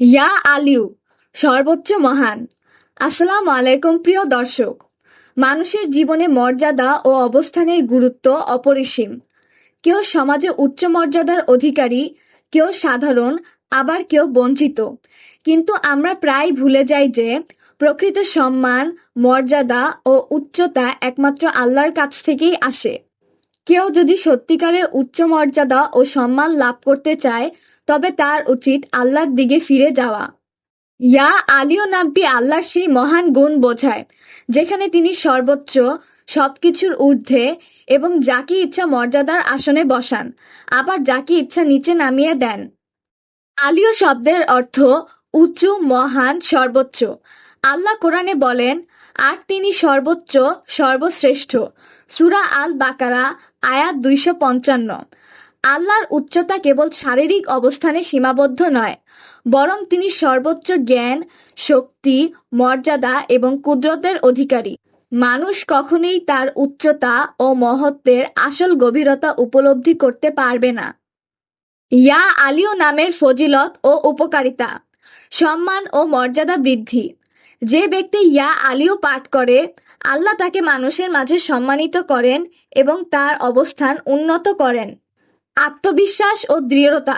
ইয়া আলিউ সর্বোচ্চ মহান। আসসালামু আলাইকুম প্রিয় দর্শক। মানুষের জীবনে মর্যাদা ও অবস্থানের গুরুত্ব অপরিসীম। কেউ সমাজে উচ্চ মর্যাদার অধিকারী, কেউ সাধারণ, আবার কেউ বঞ্চিত। কিন্তু আমরা প্রায় ভুলে যাই যে প্রকৃত সম্মান, মর্যাদা ও উচ্চতা একমাত্র আল্লাহর কাছ থেকেই আসে। কেউ যদি সত্যিকারের উচ্চ মর্যাদা ও সম্মান লাভ করতে চায়, তবে তার উচিত আল্লাহর দিকে ফিরে যাওয়া। ইয়া আলীও নামটি আল্লাহর সেই মহান গুণ বোঝায়, যেখানে তিনি সর্বোচ্চ, সবকিছুর ঊর্ধ্বে এবং যাকে ইচ্ছা মর্যাদার আসনে বসান, আবার যাকে ইচ্ছা নিচে নামিয়ে দেন। আলীয় শব্দের অর্থ উঁচু, মহান, সর্বোচ্চ। আল্লাহ কোরআনে বলেন, আর তিনি সর্বোচ্চ, সর্বশ্রেষ্ঠ। সূরা আল বাকারা আয়াত 255। আল্লাহর উচ্চতা কেবল শারীরিক অবস্থানে সীমাবদ্ধ নয়, বরং তিনি সর্বোচ্চ জ্ঞান, শক্তি, মর্যাদা এবং কুদরতের অধিকারী। মানুষ কখনোই তার উচ্চতা ও মহত্বের আসল গভীরতা উপলব্ধি করতে পারবে না। ইয়া আলীও নামের ফজিলত ও উপকারিতা। সম্মান ও মর্যাদা বৃদ্ধি। যে ব্যক্তি ইয়া আলীও পাঠ করে, আল্লাহ তাকে মানুষের মাঝে সম্মানিত করেন এবং তার অবস্থান উন্নত করেন। আত্মবিশ্বাস ও দৃঢ়তা।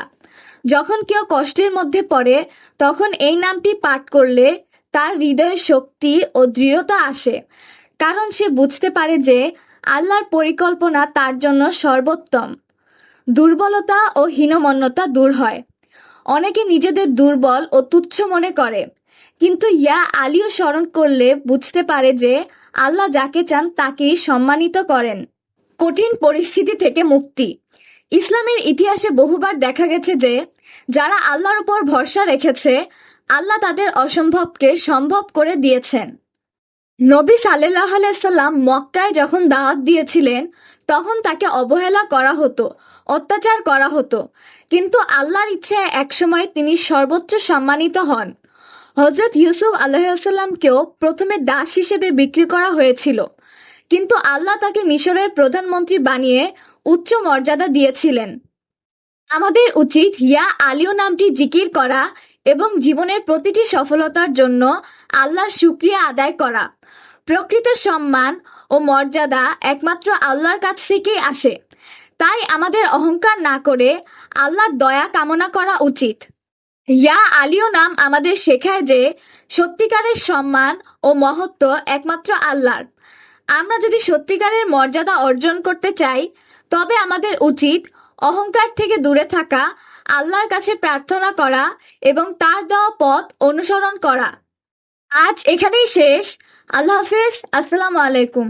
যখন কেউ কষ্টের মধ্যে পড়ে, তখন এই নামটি পাঠ করলে তার হৃদয়ে শক্তি ও দৃঢ়তা আসে, কারণ সে বুঝতে পারে যে আল্লাহর পরিকল্পনা তার জন্য সর্বোত্তম। দুর্বলতা ও হীনমন্যতা দূর হয়। অনেকে নিজেদের দুর্বল ও তুচ্ছ মনে করে, কিন্তু ইয়া আলীও স্মরণ করলে বুঝতে পারে যে আল্লাহ যাকে চান তাকেই সম্মানিত করেন। কঠিন পরিস্থিতি থেকে মুক্তি। ইসলামের ইতিহাসে বহুবার দেখা গেছে যে যারা আল্লাহর উপর ভরসা রেখেছে, আল্লাহ তাদের অসম্ভবকে সম্ভব করে দিয়েছেন। নবী সাল্লাল্লাহু আলাইহি সাল্লাম মক্কায় যখন দাওয়াত দিয়েছিলেন, তখন তাকে অবহেলা করা হতো, অত্যাচার করা হতো, কিন্তু আল্লাহর ইচ্ছায় একসময় তিনি সর্বোচ্চ সম্মানিত হন। হযরত ইউসুফ আলাইহিসসালামকেও প্রথমে দাস হিসেবে বিক্রি করা হয়েছিল, কিন্তু আল্লাহ তাকে মিশরের প্রধানমন্ত্রী বানিয়ে উচ্চ মর্যাদা দিয়েছিলেন। আমাদের উচিত ইয়া আলীও নামটি জিকির করা এবং জীবনের প্রতিটি সফলতার জন্য আল্লাহর শুকরিয়া আদায় করা। প্রকৃত সম্মান ও মর্যাদা একমাত্র আল্লাহর কাছ থেকেই আসে। তাই আমাদের অহংকার না করে আল্লাহর দয়া কামনা করা উচিত। ইয়া আলীও নাম আমাদের শেখায় যে সত্যিকারের সম্মান ও মহত্ব একমাত্র আল্লাহর। আমরা যদি সত্যিকারের মর্যাদা অর্জন করতে চাই, তবে আমাদের উচিত অহংকার থেকে দূরে থাকা, আল্লাহর কাছে প্রার্থনা করা এবং তার দেওয়া পথ অনুসরণ করা। আজ এখানেই শেষ। আল্লাহ হাফেজ। আসসালামু আলাইকুম।